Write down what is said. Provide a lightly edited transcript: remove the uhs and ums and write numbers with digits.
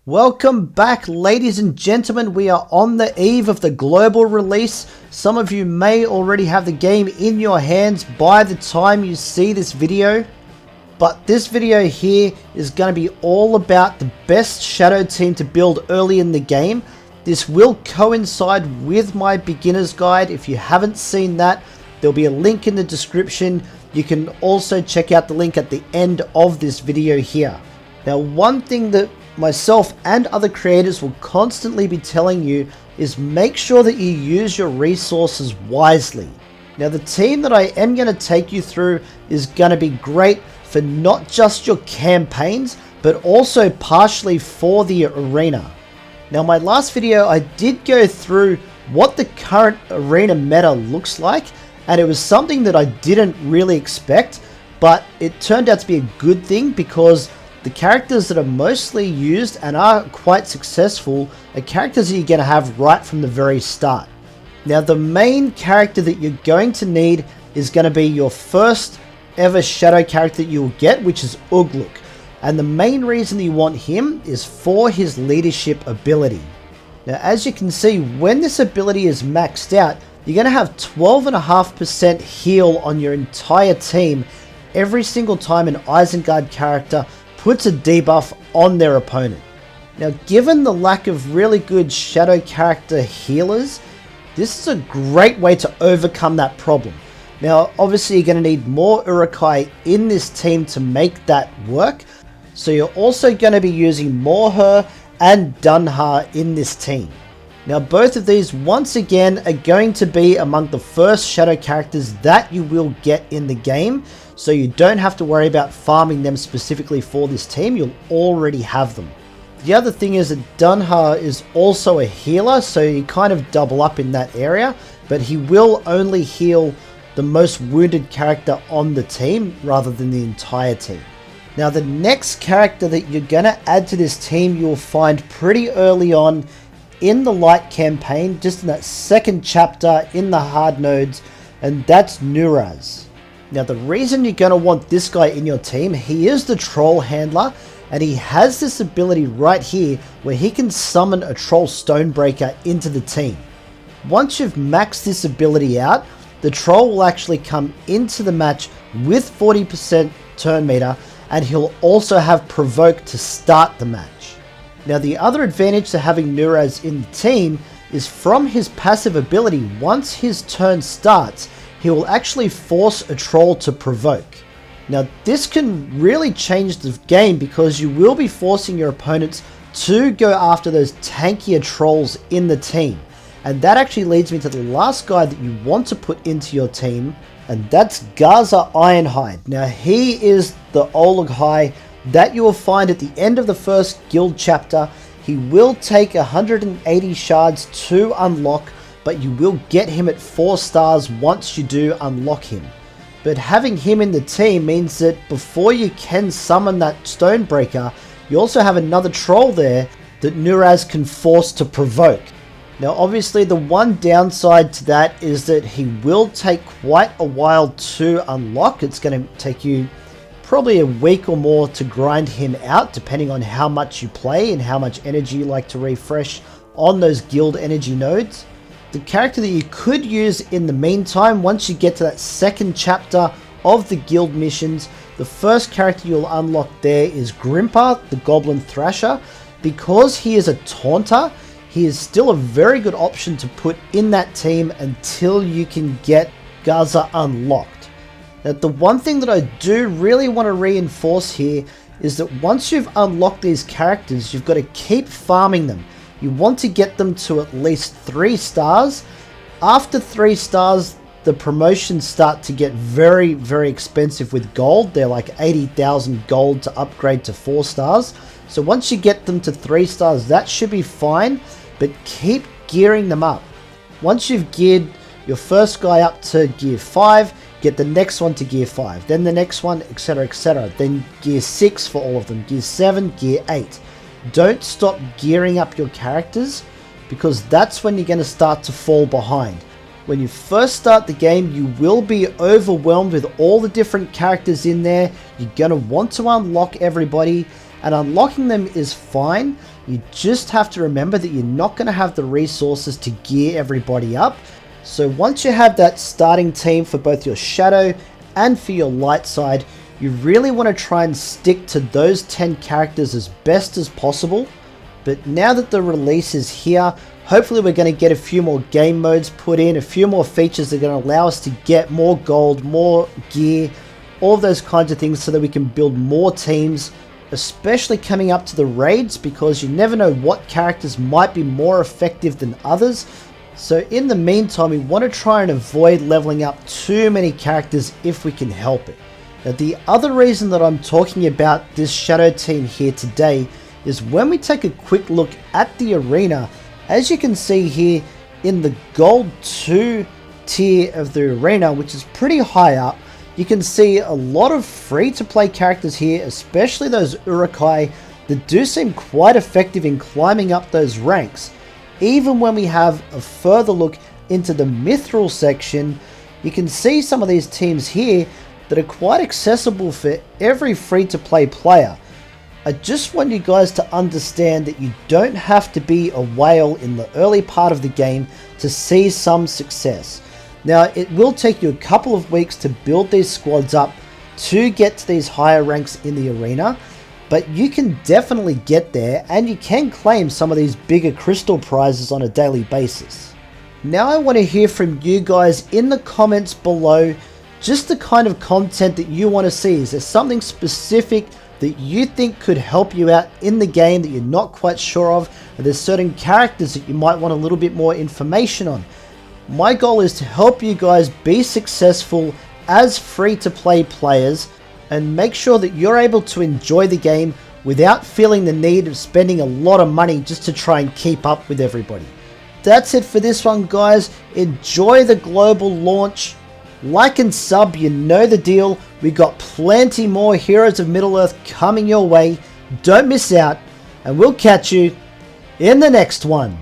Welcome back, ladies and gentlemen. We are on the eve of the global release. Some of you may already have the game in your hands by the time you see this video. But this video here is going to be all about the best shadow team to build early in the game. This will coincide with my beginner's guide. If you haven't seen that, there'll be a link in the description. You can also check out the link at the end of this video here. Now, one thing that myself and other creators will constantly be telling you is make sure that you use your resources wisely. Now, the team that I am going to take you through is going to be great for not just your campaigns, but also partially for the arena. Now, my last video, I did go through what the current arena meta looks like, and it was something that I didn't really expect, but it turned out to be a good thing because the characters that are mostly used and are quite successful are characters that you're going to have right from the very start. Now, the main character that you're going to need is going to be your first ever shadow character that you'll get, which is Ugluk. And the main reason you want him is for his leadership ability. Now, as you can see, when this ability is maxed out, you're going to have 12.5% heal on your entire team every single time an Isengard character puts a debuff on their opponent. Now, given the lack of really good shadow character healers, this is a great way to overcome that problem. Now, obviously you're going to need more Urukai in this team to make that work, so you're also going to be using Morher and Dunhar in this team. Now, both of these once again are going to be among the first shadow characters that you will get in the game, so you don't have to worry about farming them specifically for this team. You'll already have them. The other thing is that Dunhar is also a healer, so you kind of double up in that area, but he will only heal the most wounded character on the team rather than the entire team. Now, the next character that you're going to add to this team you'll find pretty early on in the light campaign, just in that second chapter in the hard nodes, and that's Neuros. Now, the reason you're going to want this guy in your team, he is the troll handler, and he has this ability right here where he can summon a troll stonebreaker into the team. Once you've maxed this ability out, the troll will actually come into the match with 40% turn meter, and he'll also have provoke to start the match. Now, the other advantage to having Neuros in the team is from his passive ability. Once his turn starts, he will actually force a troll to provoke. Now, this can really change the game because you will be forcing your opponents to go after those tankier trolls in the team. And that actually leads me to the last guy that you want to put into your team, and that's Gaza Ironhide. Now, he is the Olog that you will find at the end of the first guild chapter. He will take 180 shards to unlock, but you will get him at 4 stars once you do unlock him. But having him in the team means that before you can summon that Stonebreaker, you also have another troll there that Neuros can force to provoke. Now, obviously the one downside to that is that he will take quite a while to unlock. It's going to take you probably a week or more to grind him out, depending on how much you play and how much energy you like to refresh on those guild energy nodes. The character that you could use in the meantime, once you get to that second chapter of the guild missions, the first character you'll unlock there is Grimper, the Goblin Thrasher. Because he is a taunter, he is still a very good option to put in that team until you can get Gaza unlocked. Now, the one thing that I do really want to reinforce here is that once you've unlocked these characters, you've got to keep farming them. You want to get them to at least 3 stars. After 3 stars, the promotions start to get very, very expensive with gold. They're like 80,000 gold to upgrade to 4 stars. So once you get them to 3 stars, that should be fine, but keep gearing them up. Once you've geared your first guy up to gear 5, get the next one to gear 5, then the next one, etc, etc. Then gear 6 for all of them, gear 7, gear 8. Don't stop gearing up your characters, because that's when you're going to start to fall behind. When you first start the game, you will be overwhelmed with all the different characters in there. You're going to want to unlock everybody, and unlocking them is fine. You just have to remember that you're not going to have the resources to gear everybody up. So once you have that starting team for both your shadow and for your light side, you really want to try and stick to those 10 characters as best as possible. But now that the release is here, hopefully we're going to get a few more game modes put in, a few more features that are going to allow us to get more gold, more gear, all of those kinds of things so that we can build more teams, especially coming up to the raids, because you never know what characters might be more effective than others. So in the meantime, we want to try and avoid leveling up too many characters if we can help it. Now, the other reason that I'm talking about this shadow team here today is when we take a quick look at the arena, as you can see here in the gold 2 tier of the arena, which is pretty high up, you can see a lot of free-to-play characters here, especially those Urukai, that do seem quite effective in climbing up those ranks. Even when we have a further look into the Mithril section, you can see some of these teams here that are quite accessible for every free-to-play player. I just want you guys to understand that you don't have to be a whale in the early part of the game to see some success. Now, it will take you a couple of weeks to build these squads up to get to these higher ranks in the arena, but you can definitely get there and you can claim some of these bigger crystal prizes on a daily basis. Now I want to hear from you guys in the comments below just the kind of content that you want to see. Is there something specific that you think could help you out in the game that you're not quite sure of? Are there certain characters that you might want a little bit more information on? My goal is to help you guys be successful as free-to-play players and make sure that you're able to enjoy the game without feeling the need of spending a lot of money just to try and keep up with everybody. That's it for this one, guys. Enjoy the global launch. Like and sub, you know the deal. We got plenty more Heroes of Middle-earth coming your way. Don't miss out, and we'll catch you in the next one.